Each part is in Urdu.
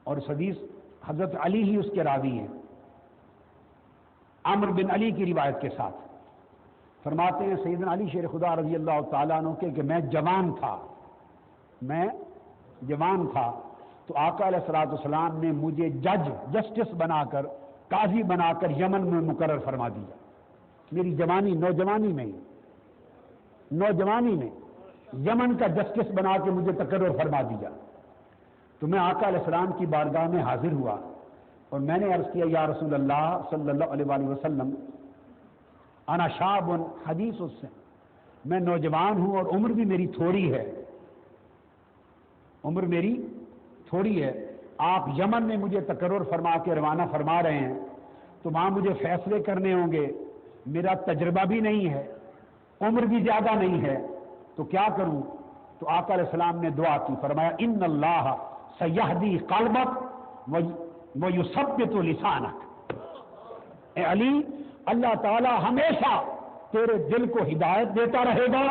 اور اس حدیث حضرت علی ہی اس کے راوی ہیں، عمرو بن علی کی روایت کے ساتھ فرماتے ہیں سیدنا علی شیر خدا رضی اللہ تعالیٰ عنہ کہ میں جوان تھا تو آقا علیہ الصلوۃ والسلام نے مجھے جسٹس بنا کر، قاضی بنا کر یمن میں مقرر فرما دیا. میری نوجوانی میں یمن کا جسٹس بنا کے مجھے تقرر فرما دیا. تو میں آقا علیہ السلام کی بارگاہ میں حاضر ہوا اور میں نے عرض کیا یا رسول اللہ صلی اللہ علیہ وآلہ وسلم انا شاب حدیث السن، میں نوجوان ہوں اور عمر بھی میری تھوڑی ہے، آپ یمن میں مجھے تقرر فرما کے روانہ فرما رہے ہیں تو وہاں مجھے فیصلے کرنے ہوں گے، میرا تجربہ بھی نہیں ہے، عمر بھی زیادہ نہیں ہے، تو کیا کروں؟ تو آقا علیہ السلام نے دعا کی، فرمایا ان اللہ سیہدی قلبک ویثبت لسانک. اے علی، اللہ تعالی ہمیشہ تیرے دل کو ہدایت دیتا رہے گا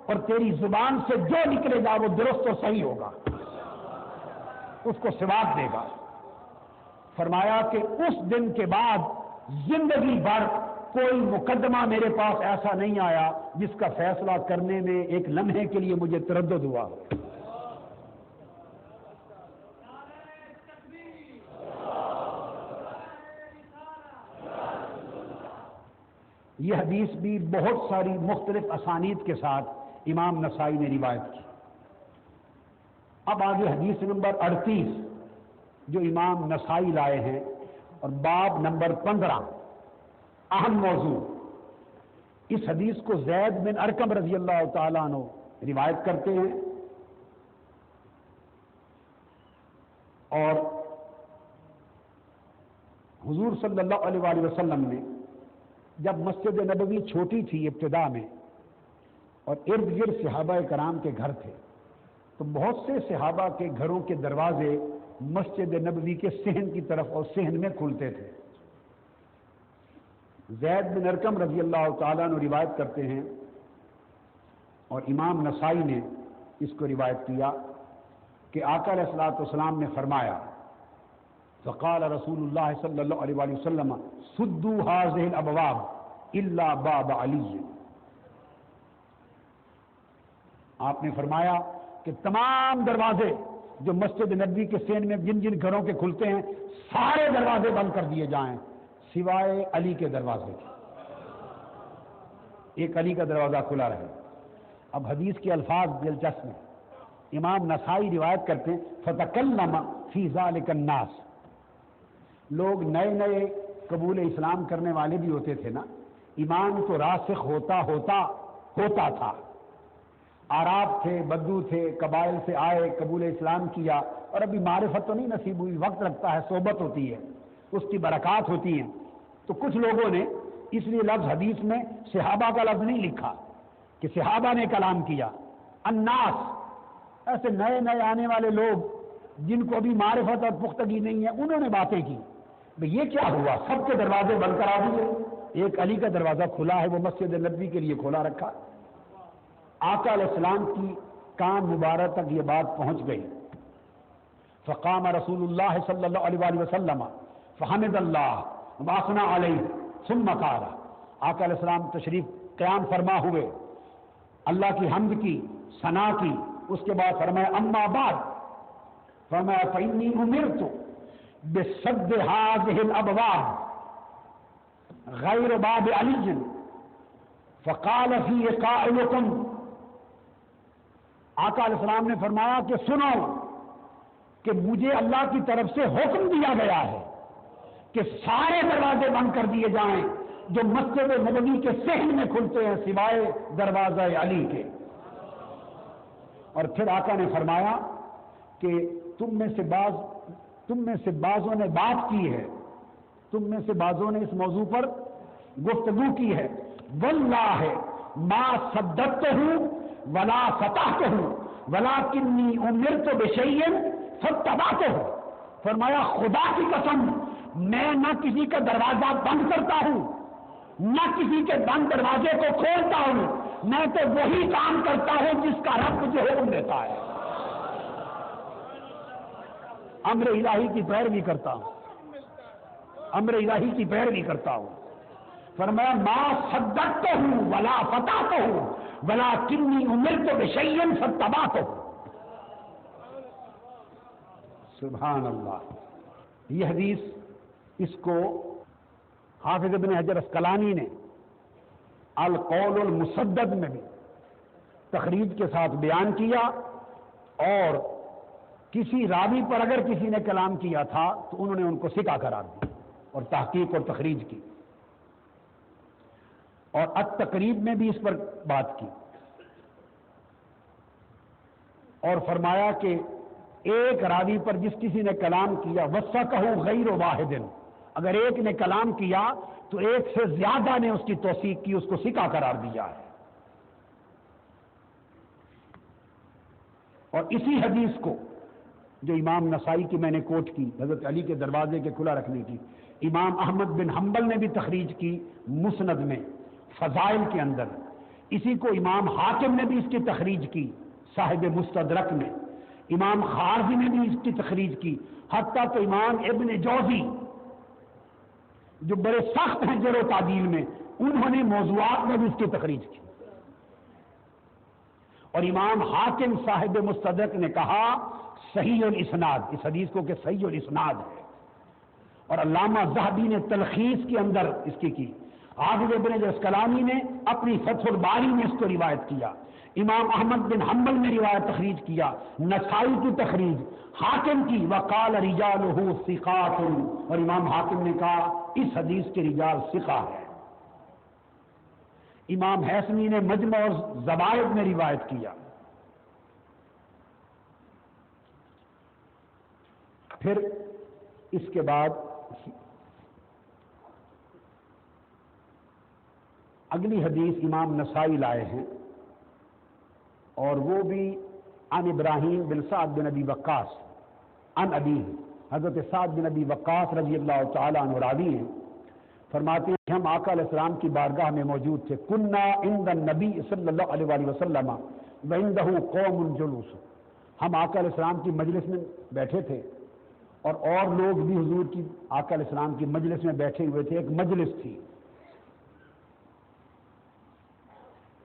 اور تیری زبان سے جو نکلے گا وہ درست و صحیح ہوگا، اس کو ثواب دے گا. فرمایا کہ اس دن کے بعد زندگی بھر کوئی مقدمہ میرے پاس ایسا نہیں آیا جس کا فیصلہ کرنے میں ایک لمحے کے لیے مجھے تردد ہوا. یہ حدیث بھی بہت ساری مختلف اسانید کے ساتھ امام نسائی نے روایت کی. اب آگے حدیث نمبر 38 جو امام نسائی لائے ہیں اور باب نمبر 15، اہم موضوع. اس حدیث کو زید بن ارقم رضی اللہ تعالیٰ عنہ روایت کرتے ہیں اور حضور صلی اللہ علیہ وآلہ وسلم نے جب مسجد نبوی چھوٹی تھی ابتدا میں اور ارد گرد صحابہ کرام کے گھر تھے تو بہت سے صحابہ کے گھروں کے دروازے مسجد نبوی کے صحن کی طرف اور صحن میں کھلتے تھے. زید بن ارقم رضی اللہ تعالیٰ عنہ روایت کرتے ہیں اور امام نسائی نے اس کو روایت کیا کہ آقا علیہ الصلوۃ والسلام نے فرمایا فقال رسول اللہ صلی اللہ علیہ وآلہ وسلم سدوا هذه الابواب الا باب علی. آپ نے فرمایا کہ تمام دروازے جو مسجد نبوی کے صحن میں جن جن گھروں کے کھلتے ہیں سارے دروازے بند کر دیے جائیں سوائے علی کے دروازے کے، ایک علی کا دروازہ کھلا رہے. اب حدیث کے الفاظ دلچسپ ہیں. امام نسائی روایت کرتے ہیں فتکلم فی ذلک الناس، لوگ نئے قبول اسلام کرنے والے بھی ہوتے تھے نا، ایمان تو راسخ ہوتا تھا. عرب تھے، بدو تھے، قبائل سے آئے، قبول اسلام کیا اور ابھی معرفت تو نہیں نصیب ہوئی، وقت لگتا ہے، صحبت ہوتی ہے، اس کی برکات ہوتی ہیں. تو کچھ لوگوں نے اس لیے لفظ حدیث میں صحابہ کا لفظ نہیں لکھا کہ صحابہ نے کلام کیا. الناس، ایسے نئے آنے والے لوگ جن کو ابھی معرفت اور پختگی نہیں ہے، انہوں نے باتیں کی. یہ کیا ہوا؟ سب کے دروازے بند کرا دیے، ایک علی کا دروازہ کھلا ہے، وہ مسجد نبوی کے لیے کھولا رکھا. آقا علیہ السلام کی کان مبارک تک یہ بات پہنچ گئی. فقام رسول اللہ صلی اللہ علیہ وآلہ وسلم فحمد اللہ واثنى علیہ ثم قال، آقا علیہ السلام تشریف قیام فرما ہوئے، اللہ کی حمد کی، ثنا کی، اس کے بعد فرمایا اما بعد فرمایا فإنی امرت بسد هذه الابواب غیر باب علی فقال فی قائلکم. آقا علیہ السلام نے فرمایا کہ سنو کہ مجھے اللہ کی طرف سے حکم دیا گیا ہے کہ سارے دروازے بند کر دیے جائیں جو مسجد نبوی کے صحن میں کھلتے ہیں سوائے دروازہ علی کے. اور پھر آقا نے فرمایا کہ تم میں سے بعضوں نے بات کی ہے، تم میں سے بعضوں نے اس موضوع پر گفتگو کی ہے. واللہ ما صدقتہ ولا فتحتہ ولکنی امرت بشیء فاتبعتہ. فرمایا خدا کی قسم میں نہ کسی کا دروازہ بند کرتا ہوں نہ کسی کے بند دروازے کو کھولتا ہوں، میں تو وہی کام کرتا ہوں جس کا رب مجھے حکم دیتا ہے. امر الہی کی پیروی کرتا ہوں، امر الہی کی پیروی کرتا ہوں۔ فرمایا ما صدقتہ ولا فتحتہ ولکنی امرت بشیء فاتبعتہ۔ سبحان اللہ۔ یہ حدیث، اس کو حافظ ابن حجر اسقلانی نے القول المسدد میں بھی تخریج کے ساتھ بیان کیا، اور کسی راوی پر اگر کسی نے کلام کیا تھا تو انہوں نے ان کو ثقہ قرار دیا اور تحقیق اور تخریج کی، اور التقریب میں بھی اس پر بات کی، اور فرمایا کہ ایک راوی پر جس کسی نے کلام کیا وثقہ غیر واحد، اگر ایک نے کلام کیا تو ایک سے زیادہ نے اس کی توثیق کی، اس کو ثقہ قرار دیا ہے۔ اور اسی حدیث کو جو امام نسائی کی میں نے کوٹ کی، حضرت علی کے دروازے کے کھلا رکھنے کی، امام احمد بن حنبل نے بھی تخریج کی مسند میں فضائل کے اندر، اسی کو امام حاکم نے بھی اس کی تخریج کی صاحب مستدرک میں، امام خارزی نے بھی اس کی تخریج کی، حتیٰ کہ امام ابن جوزی جو بڑے سخت ہیں جرح و تعدیل میں، انہوں نے موضوعات میں بھی اس کی تخریج کی، اور امام حاکم صاحب مستدرک نے کہا صحیح الاسناد، اس حدیث کو کہ صحیح الاسناد ہے، اور علامہ ذہبی نے تلخیص کے اندر اس کی حافظ ابن حجر اسقلانی نے اپنی فتح الباری میں اس کو روایت کیا، امام احمد بن حنبل نے روایت تخریج کیا، نسائی کی تخریج، حاکم کی وقال رجالہ ثقات، اور امام حاکم نے کہا اس حدیث کے رجال ثقہ ہے۔ امام حیثمی نے مجمع اور زوائد میں روایت کیا۔ پھر اس کے بعد اگلی حدیث امام نسائی لائے ہیں، اور وہ بھی عن ابراہیم بن سعد بن ابی وقاص عن ابیہ، حضرت سعد بن ابی وقاص رضی اللہ تعالی عنہ راوی ہیں، فرماتے ہیں کہ ہم آقا علیہ السلام کی بارگاہ میں موجود تھے، کننا عند النبی صلی اللہ علیہ وآلہ وسلم وعندہ قوم جلوس، ہم آقا علیہ السلام کی مجلس میں بیٹھے تھے، اور لوگ بھی حضور کی آقا علیہ السلام کی مجلس میں بیٹھے ہوئے تھے، ایک مجلس تھی۔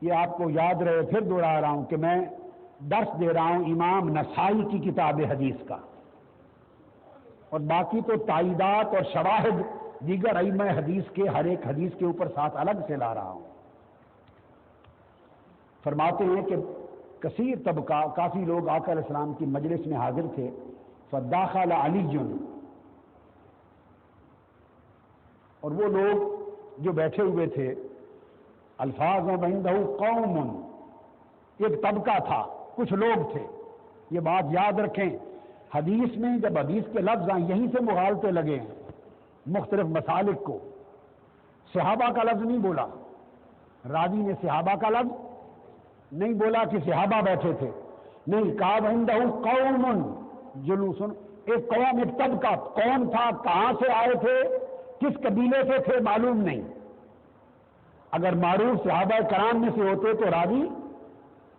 یہ آپ کو یاد رہے، پھر دوہرا رہا ہوں کہ میں درس دے رہا ہوں امام نسائی کی کتاب حدیث کا، اور باقی تو تائیدات اور شواہد دیگر ائمہ حدیث کے ہر ایک حدیث کے اوپر ساتھ الگ سے لا رہا ہوں۔ فرماتے ہیں کہ کثیر طبقہ، کافی لوگ آقا علیہ السلام کی مجلس میں حاضر تھے، فداخل علی، اور وہ لوگ جو بیٹھے ہوئے تھے، الفاظ میں بندہ قوم، ایک طبقہ تھا، کچھ لوگ تھے۔ یہ بات یاد رکھیں، حدیث میں جب حدیث کے لفظ آئیں یہیں سے مغالطے لگے ہیں مختلف مسالک کو۔ صحابہ کا لفظ نہیں بولا، راوی نے صحابہ کا لفظ نہیں بولا کہ صحابہ بیٹھے تھے، نہیں، کہا بندہ قوم جلوس، ایک قوم، ایک طبقہ، کون تھا، کہاں سے آئے تھے، کس قبیلے سے تھے معلوم نہیں، اگر معروف صحابہ کرام میں سے ہوتے تو راوی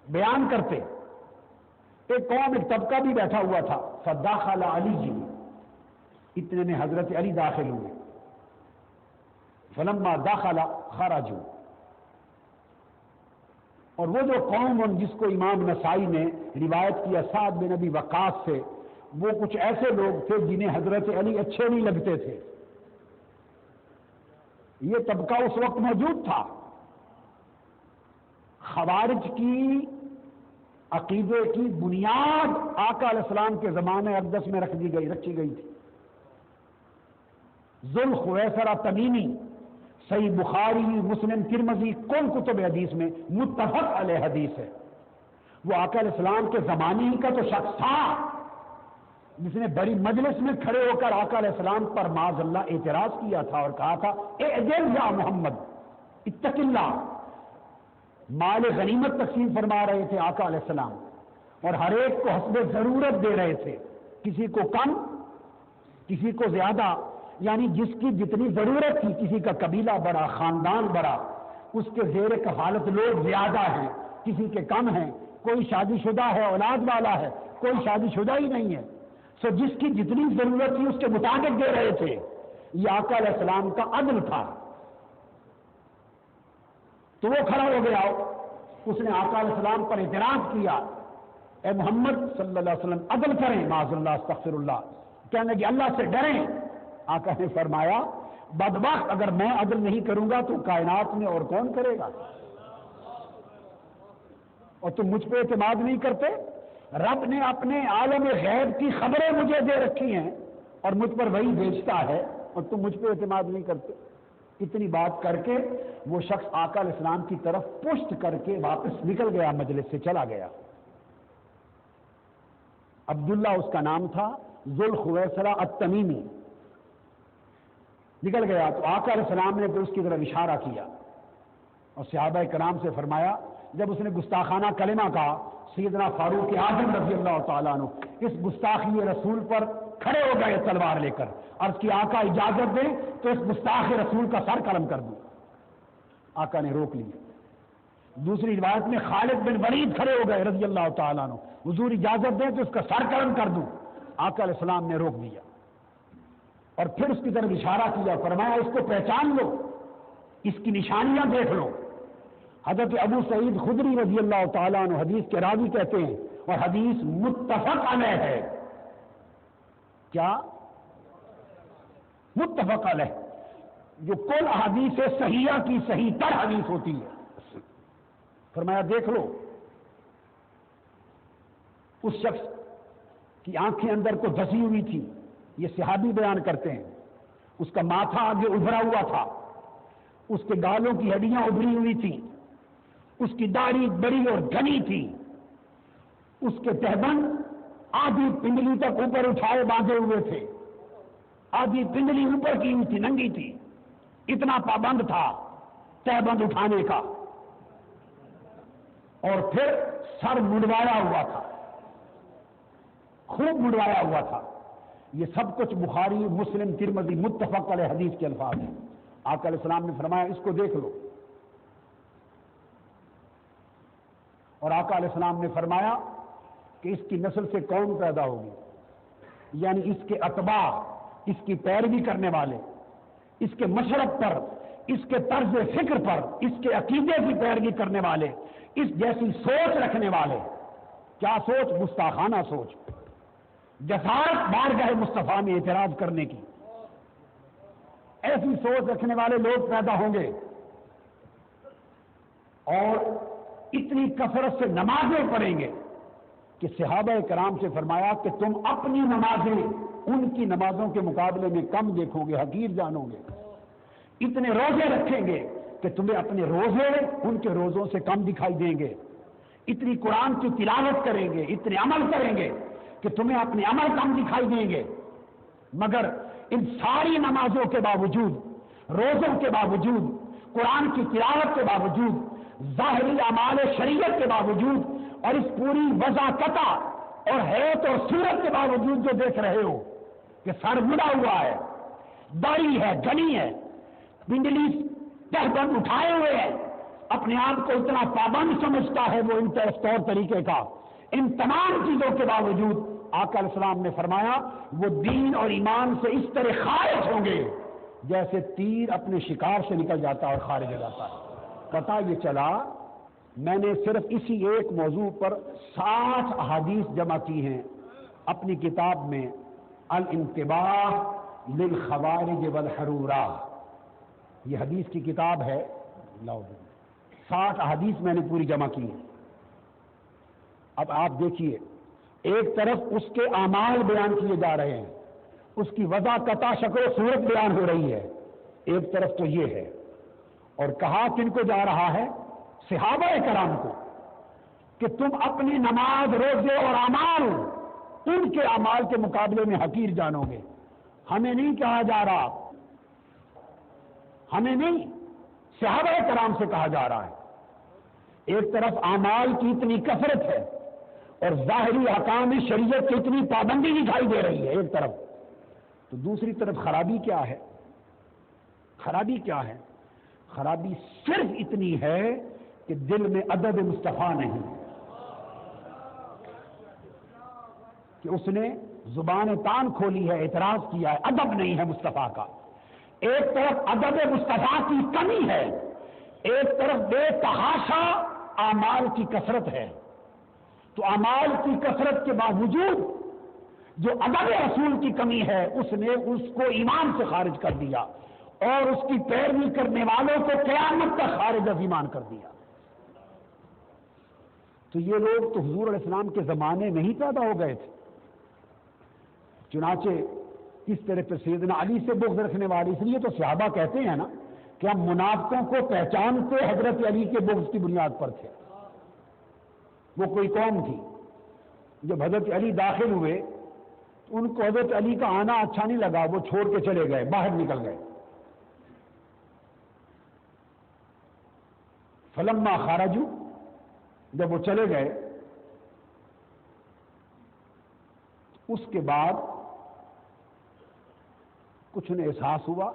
بیان کرتے۔ ایک قوم، ایک طبقہ بھی بیٹھا ہوا تھا، فداخل علی جی، اتنے میں حضرت علی داخل ہوئے، فلما داخل خرجوا، اور وہ جو قوم جس کو امام نسائی نے روایت کیا سعد بن ابی وقاص سے، وہ کچھ ایسے لوگ تھے جنہیں حضرت علی اچھے نہیں لگتے تھے۔ یہ طبقہ اس وقت موجود تھا، خوارج کی عقیدے کی بنیاد آقا علیہ السلام کے زمانے اقدس میں رکھی گئی تھی۔ ذوالخویسرہ تمیمی، صحیح بخاری، مسلم، ترمذی، کل کتب حدیث میں متفق علیہ حدیث ہے۔ وہ آقا علیہ السلام کے زمانے ہی کا تو شخص تھا جس نے بڑی مجلس میں کھڑے ہو کر آقا علیہ السلام پر معاذ اللہ اعتراض کیا تھا اور کہا تھا اعجل یا محمد اتق اللہ۔ مال غنیمت تقسیم فرما رہے تھے آقا علیہ السلام، اور ہر ایک کو حسب ضرورت دے رہے تھے، کسی کو کم کسی کو زیادہ، یعنی جس کی جتنی ضرورت تھی، کسی کا قبیلہ بڑا، خاندان بڑا، اس کے زیر کفالت لوگ زیادہ ہیں، کسی کے کم ہیں، کوئی شادی شدہ ہے، اولاد والا ہے، کوئی شادی شدہ ہی نہیں ہے، سو جس کی جتنی ضرورت تھی اس کے مطابق دے رہے تھے. یہ آقا علیہ السلام کا عدل تھا. تو وہ کھڑا ہو گیا, اس نے آقا علیہ السلام پر اعتراض کیا, اے محمد صلی اللہ علیہ وسلم عدل کریں, معاذ اللہ استغفر اللہ, کہنے کہ اللہ سے ڈریں. آقا نے فرمایا بدبخت, اگر میں عدل نہیں کروں گا تو کائنات میں اور کون کرے گا؟ اور تم مجھ پہ اعتماد نہیں کرتے؟ رب نے اپنے عالم غیب کی خبریں مجھے دے رکھی ہیں اور مجھ پر وہی بھیجتا ہے, اور تم مجھ پہ اعتماد نہیں کرتے. اتنی بات کر کے وہ شخص آقا علیہ السلام کی طرف پشت کر کے واپس نکل گیا, مجلس سے چلا گیا. عبداللہ اس کا نام تھا, ذوالخویسرہ التمیمی. نکل گیا تو آقا علیہ السلام نے پھر اس کی طرف اشارہ کیا اور صحابہ کرام سے فرمایا, جب اس نے گستاخانہ کلمہ کہا, سیدنا فاروق اعظم رضی اللہ تعالیٰ عنہ اس گستاخی رسول پر کھڑے ہو گئے تلوار لے کر, عرض کی آقا اجازت دیں تو اس گستاخ رسول کا سر قلم کر دوں. آقا نے روک لیا. دوسری روایت میں خالد بن ولید کھڑے ہو گئے رضی اللہ تعالیٰ عنہ, حضور اجازت دیں تو اس کا سر قلم کر دوں. آقا علیہ السلام نے روک دیا اور پھر اس کی طرف اشارہ کیا, فرمایا اس کو پہچان لو, اس کی نشانیاں دیکھ لو. حضرت ابو سعید خدری رضی اللہ تعالیٰ عنہ حدیث کے راوی کہتے ہیں, اور حدیث متفق علیہ ہے. کیا متفق علیہ؟ جو کل احادیث صحیحہ کی صحیح تر حدیث ہوتی ہے. فرمایا دیکھ لو, اس شخص کی آنکھیں اندر کو دھسی ہوئی تھی, یہ صحابی بیان کرتے ہیں. اس کا ماتھا آگے ابھرا ہوا تھا, اس کے گالوں کی ہڈیاں ابھری ہوئی تھیں, اس کی داڑھی بڑی اور گھنی تھی, اس کے تہبند آدھی پنڈلی تک اوپر اٹھائے باندھے ہوئے تھے, آدھی پنڈلی اوپر کی ہوئی تھی, ننگی تھی. اتنا پابند تھا تہبند اٹھانے کا. اور پھر سر منڈوایا ہوا تھا, خوب منڈوایا ہوا تھا. یہ سب کچھ بخاری, مسلم, ترمذی متفق علیہ حدیث کے الفاظ ہیں. آقا علیہ السلام نے فرمایا اس کو دیکھ لو, اور آقا علیہ السلام نے فرمایا کہ اس کی نسل سے کون پیدا ہوگی, یعنی اس کے اتباع, اس کی پیروی کرنے والے, اس کے مشرب پر, اس کے طرز فکر پر, اس کے عقیدے کی پیروی کرنے والے, اس جیسی سوچ رکھنے والے. کیا سوچ؟ گستاخانہ سوچ, جسارت بارگاہ مصطفیٰ میں اعتراض کرنے کی. ایسی سوچ رکھنے والے لوگ پیدا ہوں گے, اور اتنی کثرت سے نمازیں پڑھیں گے کہ صحابہ کرام سے فرمایا کہ تم اپنی نمازیں ان کی نمازوں کے مقابلے میں کم دیکھو گے, حقیر جانو گے. اتنے روزے رکھیں گے کہ تمہیں اپنے روزے ان کے روزوں سے کم دکھائی دیں گے. اتنی قرآن کی تلاوت کریں گے, اتنے عمل کریں گے کہ تمہیں اپنے عمل کم دکھائی دیں گے. مگر ان ساری نمازوں کے باوجود, روزوں کے باوجود, قرآن کی تلاوت کے باوجود, ظاہری اعمال شریعت کے باوجود, اور اس پوری وضاحت اور حیت اور صورت کے باوجود جو دیکھ رہے ہو کہ سر مڑا ہوا ہے, داڑھی ہے, گھنی ہے, پنڈلی تہبند اٹھائے ہوئے ہیں, اپنے آپ کو اتنا پابند سمجھتا ہے وہ ان طور طریقے کا, ان تمام چیزوں کے باوجود آقا علیہ السلام نے فرمایا وہ دین اور ایمان سے اس طرح خارج ہوں گے جیسے تیر اپنے شکار سے نکل جاتا اور خارج ہو جاتا ہے. پتہ یہ چلا میں نے صرف اسی ایک موضوع پر 60 احادیث جمع کی ہیں اپنی کتاب میں الانتباہ للخوارج والحرورہ. یہ حدیث کی کتاب ہے, 60 احادیث میں نے پوری جمع کی ہیں. اب آپ دیکھیے, ایک طرف اس کے اعمال بیان کیے جا رہے ہیں, اس کی وضع قطع شکل و صورت بیان ہو رہی ہے, ایک طرف تو یہ ہے. اور کہا کن کو جا رہا ہے؟ صحابہ کرام کو, کہ تم اپنی نماز, روزے اور اعمال ان کے اعمال کے مقابلے میں حقیر جانو گے. ہمیں نہیں کہا جا رہا, ہمیں نہیں, صحابہ کرام سے کہا جا رہا ہے. ایک طرف اعمال کی اتنی کثرت ہے اور ظاہری احکام شریعت کی اتنی پابندی دکھائی دے رہی ہے ایک طرف, تو دوسری طرف خرابی کیا ہے؟ خرابی کیا ہے؟ خرابی صرف اتنی ہے کہ دل میں ادب مصطفیٰ نہیں, کہ اس نے زبان تان کھولی ہے، اعتراض کیا ہے، ادب نہیں ہے مصطفیٰ کا۔ ایک طرف ادب مصطفیٰ کی کمی ہے، ایک طرف بے تحاشا اعمال کی کثرت ہے۔ تو اعمال کی کثرت کے باوجود جو ادب رسول کی کمی ہے اس نے اس کو ایمان سے خارج کر دیا اور اس کی پیروی کرنے والوں کو قیامت تک خارج از ایمان کر دیا۔ تو یہ لوگ تو حضور علیہ السلام کے زمانے میں ہی پیدا ہو گئے تھے۔ چنانچہ اس طرح پہ سیدنا علی سے بغض رکھنے والے، اس لیے تو صحابہ کہتے ہیں نا کہ ہم منافقوں کو پہچانتے حضرت علی کے بغض کی بنیاد پر تھے۔ وہ کوئی قوم تھی، جب حضرت علی داخل ہوئے تو ان کو حضرت علی کا آنا اچھا نہیں لگا، وہ چھوڑ کے چلے گئے، باہر نکل گئے۔ فلما خرجوا، جب وہ چلے گئے اس کے بعد کچھ انہیں احساس ہوا،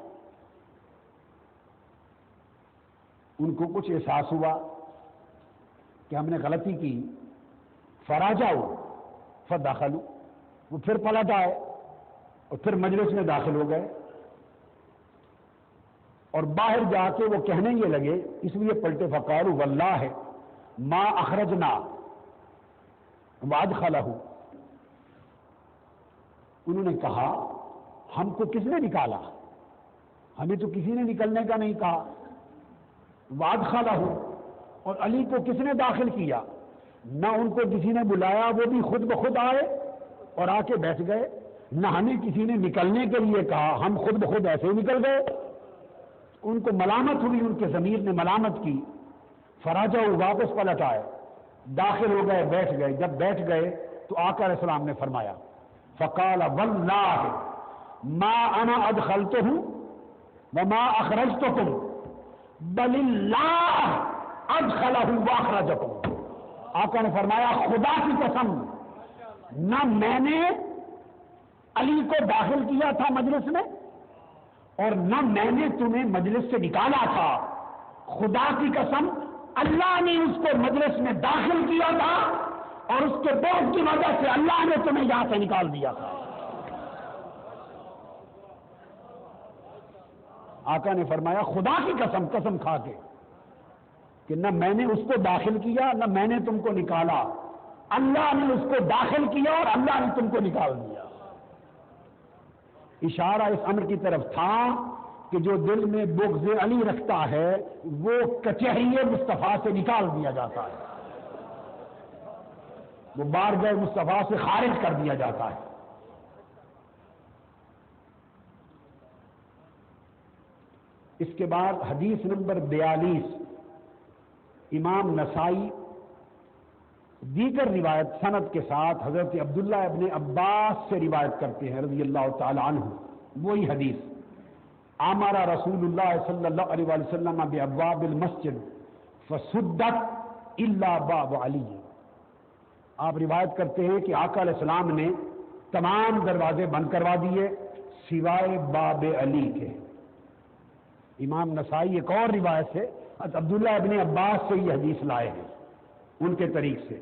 ان کو کچھ احساس ہوا کہ ہم نے غلطی کی۔ فراجعوا فدخلوا، وہ پھر پلٹ آئے اور پھر مجلس میں داخل ہو گئے، اور باہر جا کے وہ کہنے یہ لگے، اس لیے پلٹے، فقالوا واللہ ما اخرجنا وادخلہ، انہوں نے کہا ہم کو کس نے نکالا، ہمیں تو کسی نے نکلنے کا نہیں کہا، وادخلہ، اور علی کو کس نے داخل کیا، نہ ان کو کسی نے بلایا، وہ بھی خود بخود آئے اور آ کے بیٹھ گئے، نہ ہمیں کسی نے نکلنے کے لیے کہا، ہم خود بخود ایسے ہی نکل گئے۔ ان کو ملامت ہوئی، ان کے ضمیر نے ملامت کی۔ فراجہ واپس پلٹ آئے، داخل ہو گئے، بیٹھ گئے۔ جب بیٹھ گئے تو آقا علیہ السلام نے فرمایا، فقال واللہ ما انا ادخلتہ وما اخرجتکم بل اللہ ادخلہ واخرجکم۔ آقا نے فرمایا خدا کی قسم، نہ میں نے علی کو داخل کیا تھا مجلس میں اور نہ میں نے تمہیں مجلس سے نکالا تھا، خدا کی قسم اللہ نے اس کو مجلس میں داخل کیا تھا اور اس کے بغض کی وجہ سے اللہ نے تمہیں یہاں سے نکال دیا تھا۔ آقا نے فرمایا خدا کی قسم، قسم کھا کے، کہ نہ میں نے اس کو داخل کیا نہ میں نے تم کو نکالا، اللہ نے اس کو داخل کیا اور اللہ نے تم کو نکال دیا۔ اشارہ اس امر کی طرف تھا کہ جو دل میں بغض علی رکھتا ہے وہ کچہری مصطفیٰ سے نکال دیا جاتا ہے، وہ بارگاہ مصطفیٰ سے خارج کر دیا جاتا ہے۔ اس کے بعد حدیث نمبر 42، امام نسائی دیگر روایت سند کے ساتھ حضرت عبداللہ ابن عباس سے روایت کرتے ہیں رضی اللہ تعالی عنہ، وہی حدیث، امر رسول اللہ صلی اللہ علیہ وسلم بابواب المسجد فسدت الا باب علی۔ آپ روایت کرتے ہیں کہ آقا علیہ السلام نے تمام دروازے بند کروا دیے سوائے باب علی کے۔ امام نسائی ایک اور روایت سے عبداللہ ابن عباس سے یہ حدیث لائے ہیں ان کے طریق سے،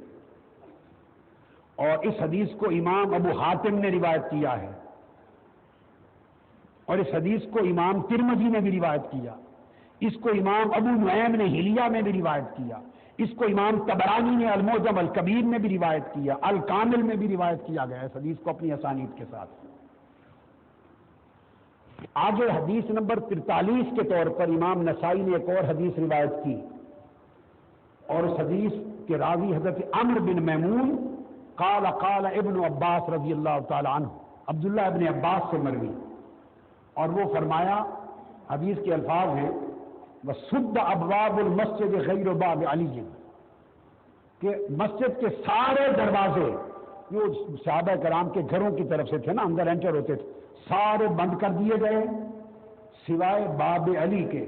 اور اس حدیث کو امام ابو حاتم نے روایت کیا ہے، اور اس حدیث کو امام ترمذی نے بھی روایت کیا، اس کو امام ابو نعیم نے حلیہ میں بھی روایت کیا، اس کو امام طبرانی نے المعجم الکبیر میں بھی روایت کیا، الکامل میں بھی روایت کیا گیا اس حدیث کو اپنی اسانید کے ساتھ۔ آگے حدیث نمبر 43 کے طور پر امام نسائی نے ایک اور حدیث روایت کی، اور اس حدیث کے راوی حضرت عمرو بن میمون قال قال ابن عباس رضی اللہ تعالی عنہ، عبداللہ ابن عباس سے مروی، اور وہ فرمایا، حدیث کے الفاظ ہیں وَسُدَّ أَبْوَابُ الْمَسْجِدِ غَيْرُ بَابِ عَلِيٍّ، کہ مسجد کے سارے دروازے جو صحابہ کرام کے گھروں کی طرف سے تھے نا، اندر انٹر ہوتے تھے، سارے بند کر دیے گئے سوائے باب علی کے۔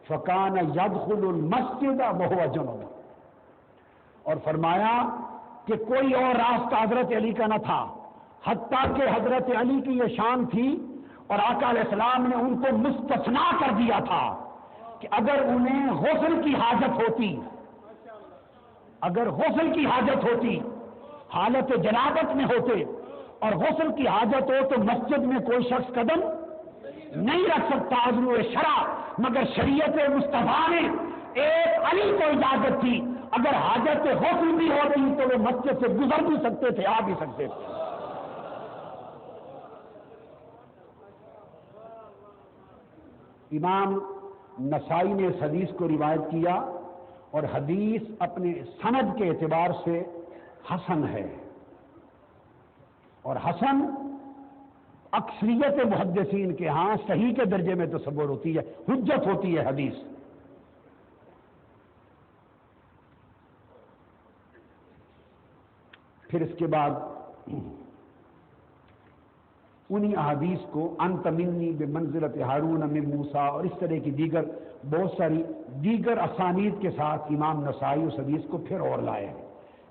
فَكَانَ يَدْخُلُ الْمَسْجِدَ وَهُوَ جُنُبٌ، اور فرمایا کہ کوئی اور راستہ حضرت علی کا نہ تھا، حتیٰ کہ حضرت علی کی یہ شان تھی اور آقا علیہ السلام نے ان کو مستثنا کر دیا تھا کہ اگر انہیں غسل کی حاجت ہوتی، اگر غسل کی حاجت ہوتی، حالت جنابت میں ہوتے اور غسل کی حاجت ہو تو مسجد میں کوئی شخص قدم نہیں رکھ سکتا عذر شرع، مگر شریعت مصطفیٰ نے ایک علی کو اجازت تھی، اگر حاجت غسل بھی ہوتی تو وہ مسجد سے گزر بھی سکتے تھے، آ بھی سکتے تھے۔ امام نسائی نے اس حدیث کو روایت کیا اور حدیث اپنے سند کے اعتبار سے حسن ہے، اور حسن اکثریت محدثین کے ہاں صحیح کے درجے میں تصور ہوتی ہے، حجت ہوتی ہے حدیث۔ پھر اس کے بعد انہی احادیث کو انت منی بمنزلت ہارون من موسیٰ اور اس طرح کی دیگر بہت ساری دیگر اسانید کے ساتھ امام نسائی اس حدیث کو پھر اور لائے ہیں،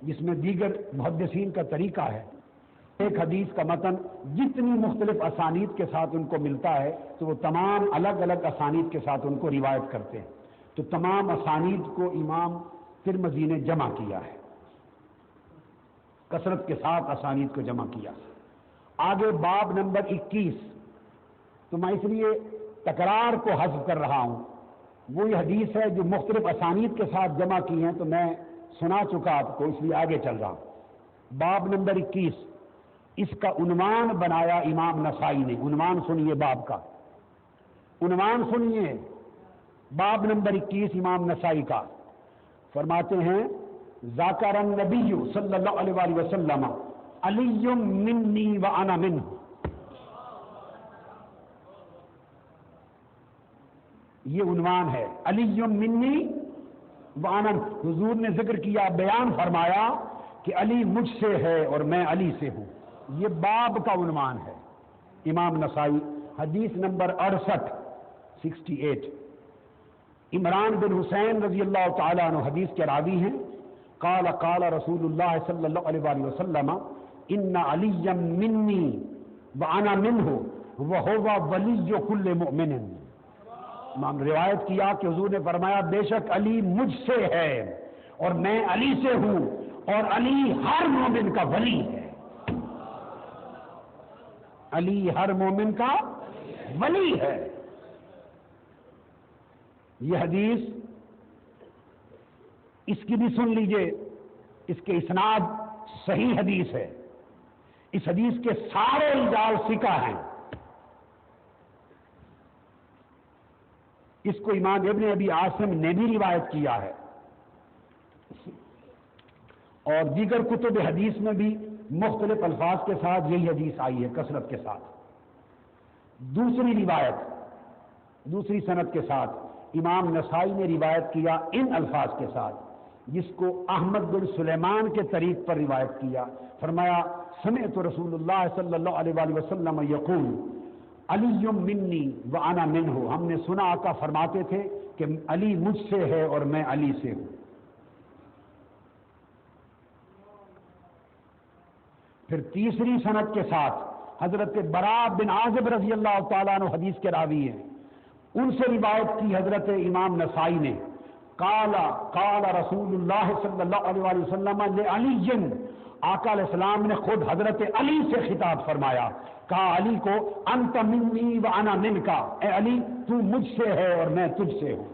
جس میں دیگر محدثین کا طریقہ ہے ایک حدیث کا متن جتنی مختلف اسانید کے ساتھ ان کو ملتا ہے تو وہ تمام الگ الگ اسانید کے ساتھ ان کو روایت کرتے ہیں، تو تمام اسانید کو امام ترمذی نے جمع کیا ہے، کثرت کے ساتھ اسانید کو جمع کیا۔ آگے باب نمبر 21، تو میں اس لیے تکرار کو حذف کر رہا ہوں، وہی حدیث ہے جو مختلف اسانید کے ساتھ جمع کی ہیں، تو میں سنا چکا آپ کو، اس لیے آگے چل رہا ہوں۔ باب نمبر 21، اس کا عنوان بنایا امام نسائی نے۔ عنوان سنیے باب کا، عنوان سنیے باب نمبر 21 امام نسائی کا۔ فرماتے ہیں ذکر النبی صلی اللہ علیہ وآلہ وسلم علی منی وانا منہ، یہ عنوان ہے، علی منی وانا، حضور نے ذکر کیا، بیان فرمایا کہ علی مجھ سے ہے اور میں علی سے ہوں، یہ باب کا عنوان ہے۔ امام نسائی حدیث نمبر 68 عمران بن حسین رضی اللہ تعالیٰ عنہ حدیث کے راوی ہیں، قال قال رسول اللہ صلی اللہ علیہ وآلہ وسلم ان علی منی وانا منہ وہو ولی کل مؤمن۔ امام روایت کیا کہ حضور نے فرمایا بے شک علی مجھ سے ہے اور میں علی سے ہوں، اور علی ہر مومن کا ولی ہے، علی ہر مومن کا ولی ہے۔ یہ حدیث اس کی بھی سن لیجئے، اس کے اسناد صحیح حدیث ہے، اس حدیث کے سارے رجال ثقہ ہیں۔ اس کو امام ابن ابی عاصم نے بھی روایت کیا ہے، اور دیگر کتب حدیث میں بھی مختلف الفاظ کے ساتھ یہی حدیث آئی ہے کثرت کے ساتھ۔ دوسری روایت دوسری سند کے ساتھ امام نسائی نے روایت کیا ان الفاظ کے ساتھ، جس کو احمد بن سلیمان کے طریق پر روایت کیا۔ فرمایا سمعت رسول اللہ صلی اللہ علیہ وآلہ وسلم یقول علی منی وانا منہ، ہم نے سنا آقا فرماتے تھے کہ علی مجھ سے ہے اور میں علی سے ہوں۔ پھر تیسری سند کے ساتھ حضرت براء بن عازب رضی اللہ تعالیٰ عنہ حدیث کے راوی ہیں، ان سے روایت کی حضرت امام نسائی نے، قال قال رسول اللہ صلی اللہ علیہ وآلہ وسلم لعلی، آقا علیہ السلام نے خود حضرت علی سے خطاب فرمایا، کہا علی کو انت منی وانا منکا، اے علی تو مجھ سے ہے اور میں تجھ سے ہوں،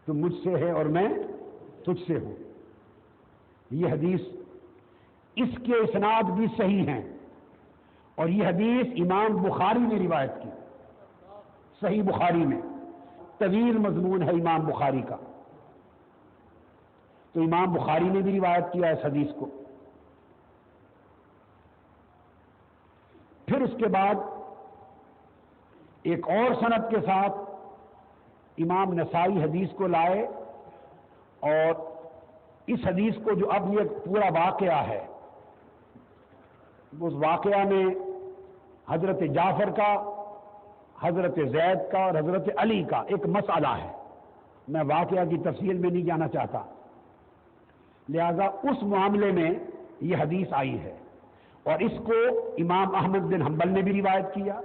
تو مجھ سے ہے اور میں تجھ سے ہوں۔ یہ حدیث اس کے اسناد بھی صحیح ہیں، اور یہ حدیث امام بخاری نے روایت کی، صحیح بخاری میں، طویل مضمون ہے امام بخاری کا، تو امام بخاری نے بھی روایت کیا اس حدیث کو۔ پھر اس کے بعد ایک اور سند کے ساتھ امام نسائی حدیث کو لائے، اور اس حدیث کو جو اب یہ پورا واقعہ ہے، اس واقعہ میں حضرت جعفر کا، حضرت زید کا اور حضرت علی کا ایک مسئلہ ہے، میں واقعہ کی تفصیل میں نہیں جانا چاہتا، لہذا اس معاملے میں یہ حدیث آئی ہے، اور اس کو امام احمد بن حنبل نے بھی روایت کیا،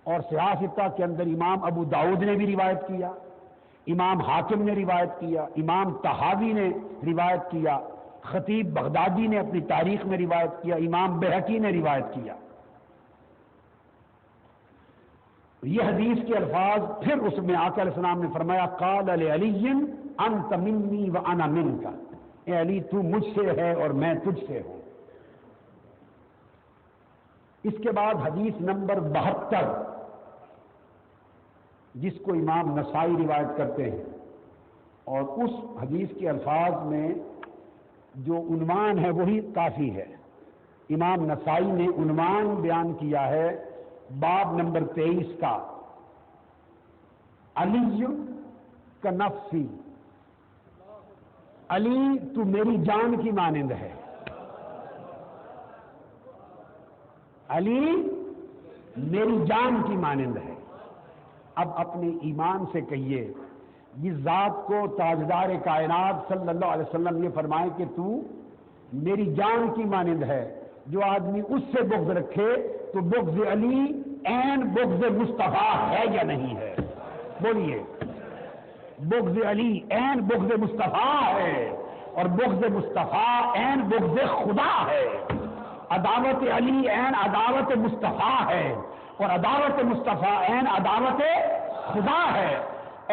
اور صحاح ستہ کے اندر امام ابو داؤد نے بھی روایت کیا، امام حاکم نے روایت کیا، امام طحاوی نے روایت کیا، خطیب بغدادی نے اپنی تاریخ میں روایت کیا، امام بہقی نے روایت کیا۔ یہ حدیث کے الفاظ پھر اس میں آقا علیہ السلام نے فرمایا قال لعلی انت منی وانا منک، اے علی تو مجھ سے ہے اور میں تجھ سے ہوں۔ اس کے بعد حدیث نمبر 72 جس کو امام نسائی روایت کرتے ہیں، اور اس حدیث کے الفاظ میں جو عنوان ہے وہی کافی ہے۔ امام نسائی نے عنوان بیان کیا ہے باب نمبر 23 کا، علی کا نفسی، علی تو میری جان کی مانند ہے، علی میری جان کی مانند ہے۔ اب اپنے ایمان سے کہیے، جس ذات کو تاجدار کائنات صلی اللہ علیہ وسلم یہ فرمائے کہ تو میری جان کی مانند ہے، جو آدمی اس سے بغض رکھے تو بغض علی عین بغض مصطفیٰ ہے یا نہیں ہے؟ بولیے، بغض علی عین بغض مصطفیٰ ہے، اور بغض مصطفیٰ عین بغض خدا ہے۔ عداوت علی عین عداوت مصطفیٰ ہے، اور عداوت مصطفیٰ عین عداوت خدا ہے۔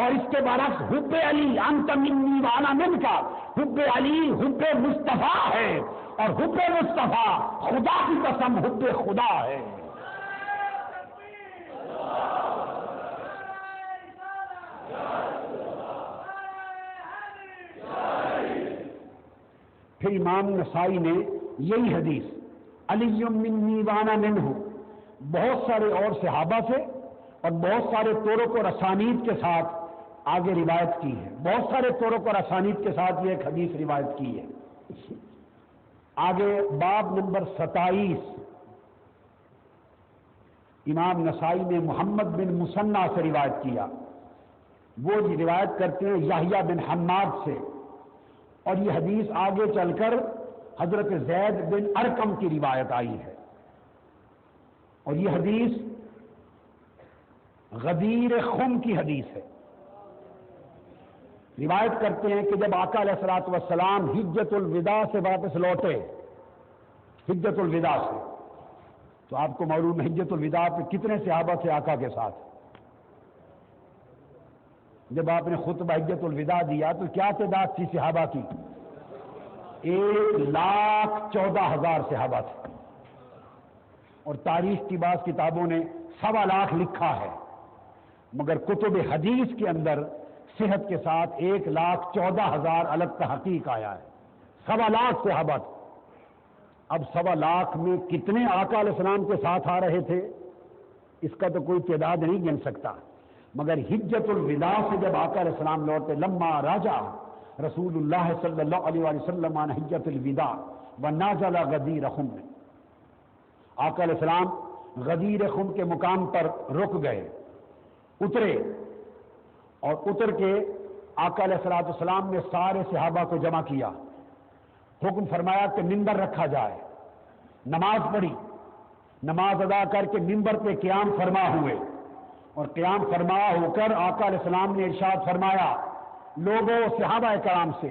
اور اس کے برعکس حب علی انت منی وانا منک، حب علی حب مصطفیٰ ہے، اور حب مصطفیٰ خدا کی قسم حب خدا ہے۔ پھر امام نسائی نے یہی حدیث علی منی وانا منہ بہت سارے اور صحابہ سے اور بہت سارے طرق اور اسانید کے ساتھ آگے روایت کی ہے، بہت سارے طرق اور اسانید کے ساتھ یہ ایک حدیث روایت کی ہے۔ آگے باب نمبر 27 امام نسائی نے محمد بن مسنہ سے روایت کیا، وہ روایت کرتے ہیں یحییٰ بن حماد سے، اور یہ حدیث آگے چل کر حضرت زید بن ارقم کی روایت آئی ہے، اور یہ حدیث غدیر خم کی حدیث ہے۔ روایت کرتے ہیں کہ جب آقا علیہ الصلوۃ والسلام حجۃ الوداع سے واپس لوٹے، حجۃ الوداع سے، تو آپ کو معلوم ہے حجۃ الوداع پہ کتنے صحابہ تھے آقا کے ساتھ؟ جب آپ نے خطبہ حجۃ الوداع دیا تو کیا تعداد تھی صحابہ کی؟ 1,14,000 صحابہ تھے، اور تاریخ کی بعض کتابوں نے 1.25 لاکھ لکھا ہے، مگر کتب حدیث کے اندر صحت کے ساتھ 1,14,000 الگ تحقیق آیا ہے۔ 1.25 لاکھ صحابہ تھے۔ اب 1.25 لاکھ میں کتنے آقا علیہ السلام کے ساتھ آ رہے تھے اس کا تو کوئی تعداد نہیں گن سکتا، مگر حجۃ الوداع سے جب آقا علیہ السلام لوٹے، لما راجع رسول اللہ صلی اللہ علیہ وسلم عن حجۃ الوداع ونازل غدیر خم، آقا علیہ السلام غدیر خم کے مقام پر رک گئے، اترے، اور اتر کے آقا علیہ السلام نے سارے صحابہ کو جمع کیا، حکم فرمایا کہ منبر رکھا جائے، نماز پڑھی، نماز ادا کر کے منبر پہ قیام فرما ہوئے، اور قیام فرما ہو کر آقا علیہ السلام نے ارشاد فرمایا لوگوں صحابہ کرام سے،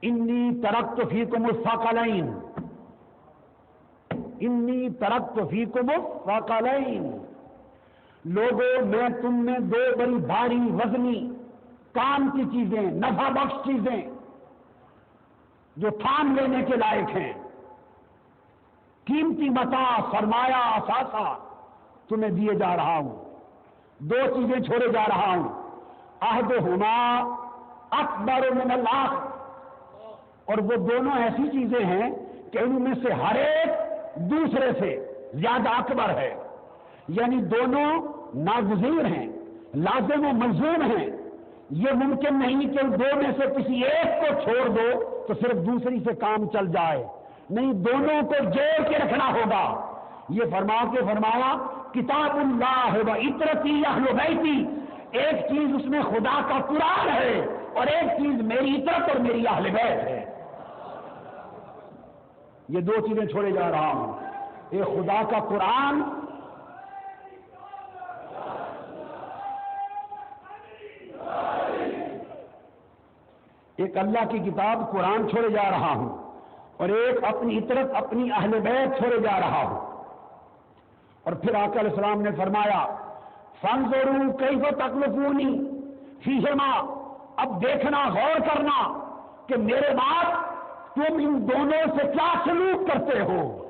انی ترکت فیکم الثقلین، انی ترکت فیکم الثقلین، لوگوں میں تم میں 2 بڑی بھاری وزنی کام کی چیزیں، نفع بخش چیزیں جو تھام لینے کے لائق ہیں، قیمتی متاع سرمایہ اثاثہ تمہیں دیے جا رہا ہوں، 2 چیزیں چھوڑے جا رہا ہوں، احدہما اکبر من اللہ، اور وہ دونوں ایسی چیزیں ہیں کہ ان میں سے ہر ایک دوسرے سے زیادہ اکبر ہے، یعنی دونوں ناگزیر ہیں، لازم و ملزوم ہیں، یہ ممکن نہیں کہ 2 میں سے کسی ایک کو چھوڑ دو تو صرف دوسری سے کام چل جائے، نہیں، دونوں کو جوڑ کے رکھنا ہوگا۔ یہ فرمایا کتاب اللہ و عطرتی اہل بیتی، ایک چیز اس میں خدا کا قرآن ہے اور ایک چیز میری عطرت اور میری اہل بیت ہے، یہ 2 چیزیں چھوڑے جا رہا ہوں، ایک خدا کا قرآن ایک اللہ کی کتاب قرآن چھوڑے جا رہا ہوں، اور ایک اپنی طرف اپنی اہل بیت چھوڑے جا رہا ہو. اور پھر آقا علیہ السلام نے فرمایا فانظروا کیف تخلفونی فیہما، اب دیکھنا غور کرنا کہ میرے بعد تم ان دونوں سے کیا سلوک کرتے ہو.